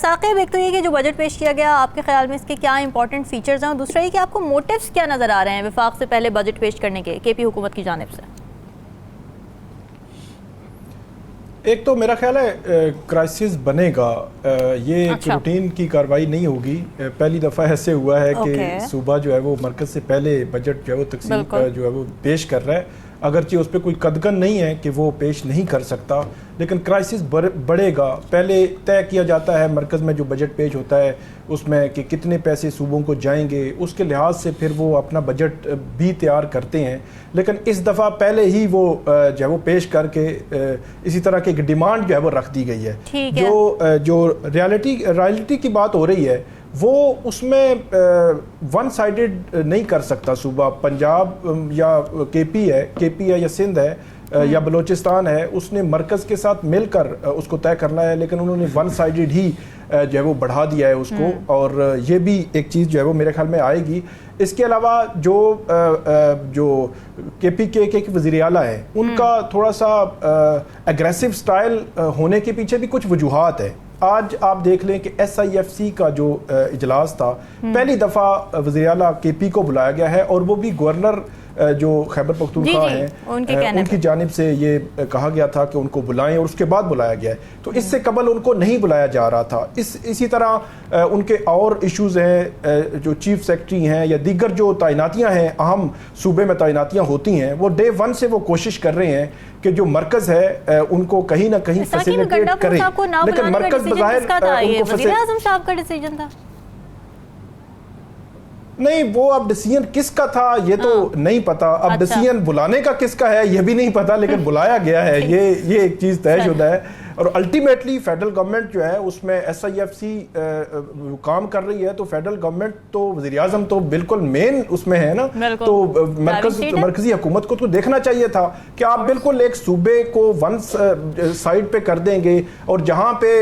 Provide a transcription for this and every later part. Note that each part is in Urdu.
ثاقب، ایک تو یہ کہ جو بجٹ پیش کیا گیا آپ کے خیال میں اس کے کیا امپورٹنٹ فیچرز ہیں، اور دوسرا یہ کہ آپ کو موٹیوز کیا نظر آ رہے ہیں وفاق سے پہلے بجٹ پیش کرنے کے کے پی حکومت کی جانب سے؟ ایک تو میرا خیال ہے کرائسس بنے گا، یہ ایک روٹین کی کارروائی نہیں ہوگی. پہلی دفعہ ایسے ہوا ہے کہ صوبہ جو ہے وہ مرکز سے پہلے بجٹ جو ہے وہ تقسیم جو ہے وہ پیش کر رہا ہے، اگرچہ اس پہ کوئی قدغن نہیں ہے کہ وہ پیش نہیں کر سکتا، لیکن کرائسس بڑھے گا. پہلے طے کیا جاتا ہے مرکز میں جو بجٹ پیش ہوتا ہے اس میں کہ کتنے پیسے صوبوں کو جائیں گے، اس کے لحاظ سے پھر وہ اپنا بجٹ بھی تیار کرتے ہیں. لیکن اس دفعہ پہلے ہی وہ جو ہے وہ پیش کر کے اسی طرح کی ایک ڈیمانڈ جو ہے وہ رکھ دی گئی ہے. جو ریالٹی کی بات ہو رہی ہے وہ اس میں ون سائیڈڈ نہیں کر سکتا صوبہ. پنجاب یا کے پی ہے یا سندھ ہے یا بلوچستان ہے، اس نے مرکز کے ساتھ مل کر اس کو طے کرنا ہے، لیکن انہوں نے ون سائیڈڈ ہی جو ہے وہ بڑھا دیا ہے اس کو، اور یہ بھی ایک چیز جو ہے وہ میرے خیال میں آئے گی. اس کے علاوہ جو کے پی کے وزیر اعلیٰ ہیں ان کا تھوڑا سا اگریسو سٹائل ہونے کے پیچھے بھی کچھ وجوہات ہیں. آج آپ دیکھ لیں کہ ایس آئی ایف سی کا جو اجلاس تھا، پہلی دفعہ وزیر اعلیٰ کے پی کو بلایا گیا ہے، اور وہ بھی گورنر جو خیبر پختونخوا ہیں ان کی جانب سے یہ کہا گیا تھا کہ ان کو بلائیں، اور اس کے بعد بلایا گیا ہے. تو اس سے قبل ان کو نہیں بلایا جا رہا تھا. اسی طرح ان کے اور ایشوز ہیں، جو چیف سیکرٹری ہیں یا دیگر جو تعیناتیاں ہیں، اہم صوبے میں تعیناتیاں ہوتی ہیں، وہ ڈے ون سے وہ کوشش کر رہے ہیں کہ جو مرکز ہے ان کو کہیں نہ کہیں فیسیلیٹیٹ کرے، لیکن مرکز بظاہر وزیر اعظم صاحب کا ڈیسیجن تھا. نہیں، وہ اب ڈیسیجن کس کا تھا یہ تو نہیں پتا. اب ڈیسیجن بلانے کا کس کا ہے یہ بھی نہیں پتا، لیکن بلایا گیا ہے، یہ ایک چیز طے شدہ ہے. اور الٹیمیٹلی فیڈرل گورنمنٹ جو ہے اس میں ایس آئی ایف سی کام کر رہی ہے، تو فیڈرل گورنمنٹ تو وزیر اعظم تو بالکل مین اس میں ہے نا. تو مرکزی حکومت کو تو دیکھنا چاہیے تھا کہ آپ بالکل ایک صوبے کو ون سائڈ پہ کر دیں گے، اور جہاں پہ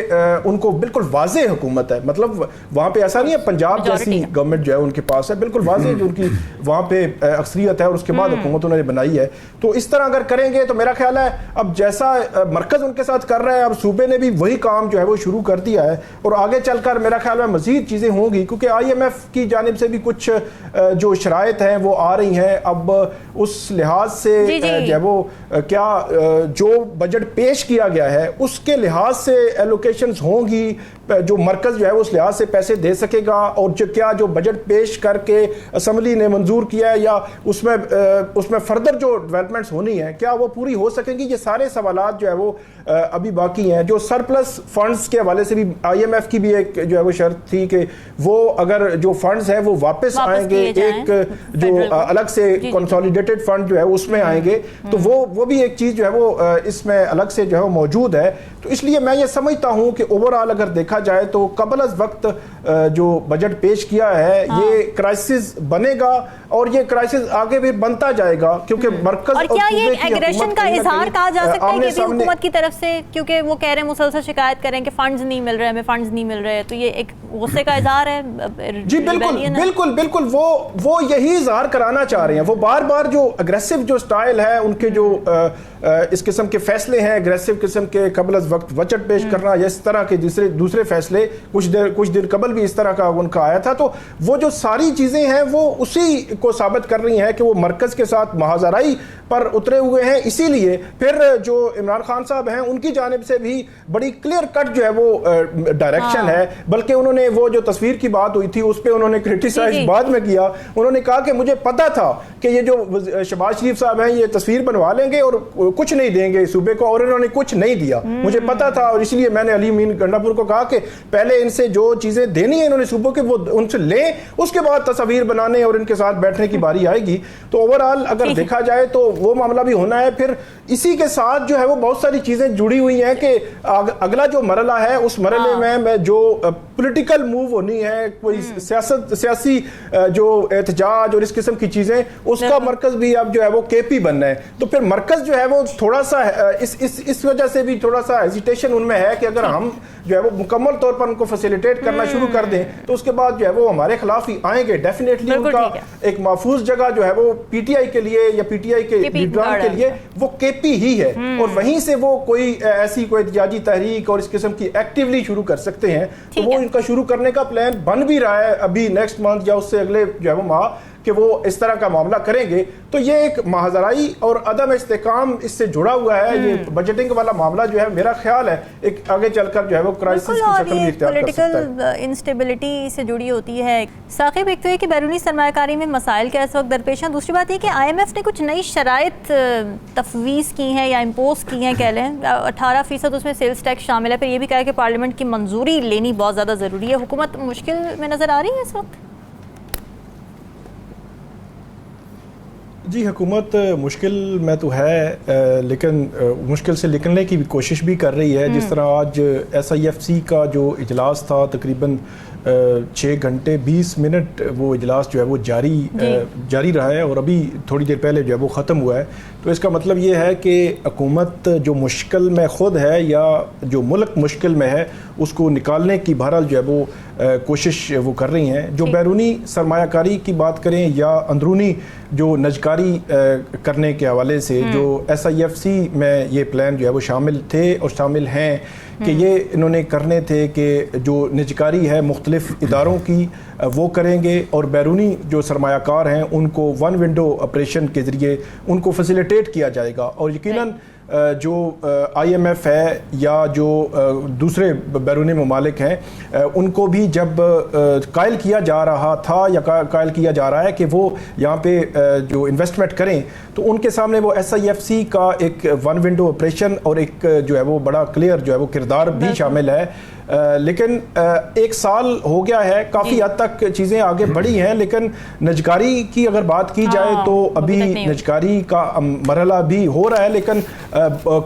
ان کو بالکل واضح حکومت ہے، مطلب وہاں پہ ایسا نہیں ہے پنجاب جیسی گورنمنٹ جو ہے ان کے پاس ہے، بالکل واضح جو ان کی وہاں پہ اکثریت ہے، اور اس کے بعد حکومت انہوں نے بنائی ہے. تو اس طرح اگر کریں گے تو میرا خیال ہے اب جیسا مرکز ان کے ساتھ کر رہا ہے، اب صوبے نے بھی وہی کام جو ہے وہ شروع کر دیا ہے. اور آگے چل کر میرا خیال میں مزید چیزیں ہوں گی، کیونکہ آئی ایم ایف کی جانب سے بھی کچھ جو شرائط ہیں وہ آ رہی ہیں. اب اس لحاظ سے جو ہے وہ کیا جو بجٹ پیش کیا گیا ہے اس کے لحاظ سے ایلوکیشنز ہوں گی، جو مرکز جو ہے اس لحاظ سے پیسے دے سکے گا، اور کیا جو بجٹ پیش کر کے اسمبلی نے منظور کیا ہے یا اس میں فردر جو ڈیولپمنٹس ہونی ہیں کیا وہ پوری ہو سکیں گی. یہ سارے سوالات جو ہے وہ ابھی باقی ہیں. جو سرپلس فنڈز کے حوالے سے بھی آئی ایم ایف کی بھی ایک جو ہے وہ شرط تھی کہ وہ اگر جو فنڈز ہیں وہ واپس آئیں گے، ایک جو الگ سے کنسولیڈیٹڈ فنڈ جو ہے اس میں آئیں گے، تو وہ بھی ایک چیز جو ہے وہ اس میں الگ سے جو ہے وہ موجود ہے. تو اس لیے میں یہ سمجھتا ہوں کہ اوورآل اگر دیکھا جائے تو قبل از وقت جو بجٹ پیش کیا ہے یہ کرائسس بنے گا، اور یہ کرائسس آگے بھی بنتا جائے گا، کیونکہ مرکز اور کیا یہ ایگریشن کا اظہار کہا جا سکتا ہے کہ حکومت کی طرف سے، کیونکہ وہ کہہ رہے ہیں مسلسل شکایت کریں کہ فنڈز نہیں مل رہے، ہمیں فنڈز نہیں مل رہے، تو یہ ایک غصے کا اظہار ہے؟ جی بالکل وہ یہی اظہار کرانا چاہ رہے ہیں. وہ بار بار جو اگریسو جو سٹائل ہے ان کے جو اس قسم کے فیصلے ہیں، اگریسو قسم کے قبل از وقت بجٹ پیش کرنا یا اس طرح کے دوسرے فیصلے کچھ دیر قبل بھی اس طرح کا ان کا آیا تھا، تو وہ جو ساری چیزیں ہیں وہ اسی کو ثابت کر رہی ہیں کہ وہ مرکز کے ساتھ محاذ آرائی پر اترے ہوئے ہیں. اسی لیے پھر جو عمران خان صاحب ہیں ان کی جانب سے بھی بڑی کلیئر کٹ جو ہے وہ ڈائریکشن ہے. بلکہ انہوں نے وہ جو تصویر کی بات ہوئی تھی اس پہ انہوں نے کریٹیسائز بعد میں کیا. انہوں نے کہا کہ مجھے پتا تھا کہ یہ جو شہباز شریف صاحب ہیں یہ تصویر بنوا لیں گے اور کچھ نہیں دیں گے صوبے کو، اور انہوں نے کچھ نہیں دیا. مجھے پتا تھا، اور اس لیے میں نے علی امین گنڈاپور کو کہا کہ پہلے ان سے جو چیزیں دینی ہیں انہوں نے صوبوں کے وہ ان سے لیں، اس کے بعد تصاویر بنانے اور ان کے ساتھ بیٹھنے کی باری آئے گی. تو اوورآل اگر دیکھا جائے تو وہ معاملہ بھی ہونا ہے. پھر اسی کے ساتھ جو ہے وہ بہت ساری چیزیں جڑی ہوئی ہیں کہ اگلا جو مرحلہ ہے اس مرحلے میں جو پولیٹیکل موو ہونی ہے، کوئی سیاسی جو احتجاج اور اس قسم کی چیزیں، اس کا مرکز بھی اب جو ہے وہ کے پی بننا ہے. تو پھر مرکز جو ہے وہ تھوڑا سا اس وجہ سے بھی تھوڑا سا ہیزیٹیشن ان میں ہے کہ اگر ہم جو ہے وہ مکمل طور پر ان کو فیسیلیٹیٹ کرنا شروع کر دیں تو اس کے بعد جو ہے وہ ہمارے خلاف ہی آئیں گے. ڈیفینیٹلی ان کا ایک محفوظ جگہ جو ہے وہ پی ٹی آئی کے لیے یا پی ٹی آئی کے لیڈران کے لیے وہ کے پی ہی ہے اور وہیں سے وہ کوئی ایسی کوئی احتجاجی تحریک اور اس قسم کی ایکٹیولی شروع کر سکتے ہیں. تو وہ ان کا شروع کرنے کا پلان بن بھی رہا ہے ابھی نیکسٹ منتھ یا اس سے اگلے جو ہے وہ ماہ کہ وہ اس طرح کا معاملہ کریں گے. تو یہ ایک ماحضرائی اور عدم استحکام اس سے جڑا ہوا ہے. یہ بجٹنگ والا معاملہ جو ہے میرا خیال ہے ایک آگے چل کر جو ہے وہ کرائسس کی شکل بھی اختیار کر سکتا ہے. پولیٹیکل انسٹیبلٹی سے جڑی ہوتی ہے. ثاقب، ایک تو یہ کہ بیرونی سرمایہ کاری میں مسائل کا اس وقت درپیش ہیں، دوسری بات یہ کہ آئی ایم ایف نے کچھ نئی شرائط تفویض کی ہیں یا امپوز کی ہیں کہہ لیں. 18% اس میں سیلز ٹیکس شامل ہے. پھر یہ بھی کہا کہ پارلیمنٹ کی منظوری لینی بہت زیادہ ضروری ہے. حکومت مشکل میں نظر آ رہی ہے اس وقت؟ جی حکومت مشکل میں تو ہے لیکن مشکل سے نکلنے کی بھی کوشش بھی کر رہی ہے. جس طرح آج ایس آئی ایف سی کا جو اجلاس تھا تقریباً 6 گھنٹے 20 منٹ وہ اجلاس جو ہے وہ جاری رہا ہے اور ابھی تھوڑی دیر پہلے جو ہے وہ ختم ہوا ہے. تو اس کا مطلب یہ ہے کہ حکومت جو مشکل میں خود ہے یا جو ملک مشکل میں ہے اس کو نکالنے کی بہرحال جو ہے وہ کوشش وہ کر رہی ہیں. جو بیرونی سرمایہ کاری کی بات کریں یا اندرونی جو نجکاری کرنے کے حوالے سے جو ایس آئی ایف سی میں یہ پلان جو ہے وہ شامل تھے اور شامل ہیں کہ یہ انہوں نے کرنے تھے کہ جو نجکاری ہے مختلف اداروں کی وہ کریں گے اور بیرونی جو سرمایہ کار ہیں ان کو ون ونڈو آپریشن کے ذریعے ان کو فیسیلیٹیٹ کیا جائے گا. اور یقیناً جو آئی ایم ایف ہے یا جو دوسرے بیرونی ممالک ہیں ان کو بھی جب قائل کیا جا رہا تھا یا قائل کیا جا رہا ہے کہ وہ یہاں پہ جو انویسٹمنٹ کریں تو ان کے سامنے وہ ایس آئی ایف سی کا ایک ون ونڈو آپریشن اور ایک جو ہے وہ بڑا کلیئر جو ہے وہ کردار بھی شامل ہے. لیکن 1 سال ہو گیا ہے، کافی حد تک چیزیں آگے بڑھی ہیں، لیکن نجکاری کی اگر بات کی جائے تو ابھی نجکاری کا مرحلہ بھی ہو رہا ہے لیکن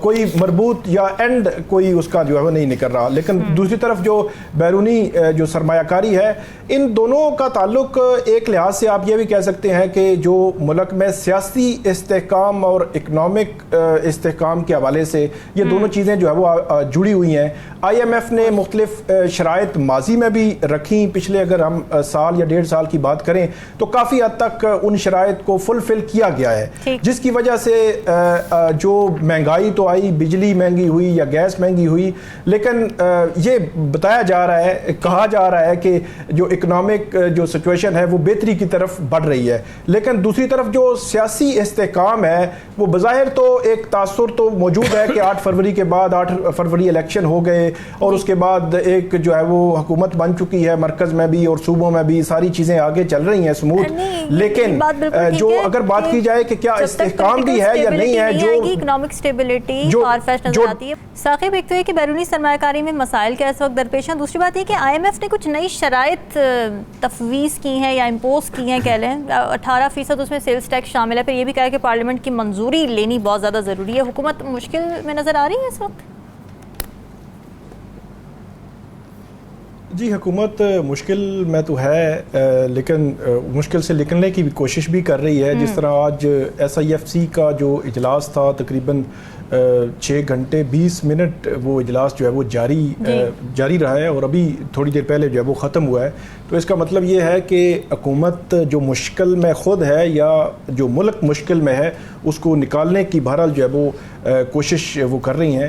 کوئی مربوط یا اینڈ کوئی اس کا جو ہے وہ نہیں نکل رہا. لیکن دوسری طرف جو بیرونی جو سرمایہ کاری ہے ان دونوں کا تعلق ایک لحاظ سے آپ یہ بھی کہہ سکتے ہیں کہ جو ملک میں سیاسی استحکام اور اکنامک استحکام کے حوالے سے یہ دونوں چیزیں جو ہے وہ جڑی ہوئی ہیں. آئی ایم ایف نے مختلف شرائط ماضی میں بھی رکھیں، پچھلے اگر ہم سال یا 1.5 سال کی بات کریں تو کافی حد تک ان شرائط کو فلفل کیا گیا ہے، جس کی وجہ سے جو مہنگائی تو آئی، بجلی مہنگی ہوئی یا گیس مہنگی ہوئی، لیکن یہ بتایا جا رہا ہے، کہا جا رہا ہے کہ جو اکنامک جو سچویشن ہے وہ بہتری کی طرف بڑھ رہی ہے. لیکن دوسری طرف جو سیاسی استحکام ہے وہ بظاہر تو ایک تاثر تو موجود ہے کہ 8 فروری کے بعد 8 فروری الیکشن ہو گئے اور اس کے بعد ایک جو ہے وہ حکومت بن چکی ہے، مرکز میں بھی اور صوبوں میں بھی ساری چیزیں آگے چل رہی ہیں سموتھ. لیکن جو اگر بات کی جائے کہ کیا استحکام بھی ہے یا نہیں ہے، جو اکنامک اسٹیبلٹی فار فیچ نظر آتی ہے. ثاقب، ایک تو یہ کہ بیرونی سرمایہ کاری میں مسائل کا اس وقت درپیش ہیں، دوسری بات یہ کہ آئی ایم ایف نے کچھ نئی شرائط تفویض کی ہیں یا امپوز کی ہیں کہہ لیں. 18% اس میں سیلز ٹیکس شامل ہے. پھر یہ بھی کہا کہ پارلیمنٹ کی منظوری لینی بہت زیادہ ضروری ہے. حکومت مشکل میں نظر آ رہی ہے اس وقت؟ جی حکومت مشکل میں تو ہے لیکن مشکل سے نکلنے کی بھی کوشش بھی کر رہی ہے. جس طرح آج ایس آئی ایف سی کا جو اجلاس تھا تقریباً 6 گھنٹے 20 منٹ وہ اجلاس جو ہے وہ جاری رہا ہے اور ابھی تھوڑی دیر پہلے جو ہے وہ ختم ہوا ہے. تو اس کا مطلب یہ ہے کہ حکومت جو مشکل میں خود ہے یا جو ملک مشکل میں ہے اس کو نکالنے کی بہرحال جو ہے وہ کوشش وہ کر رہی ہیں.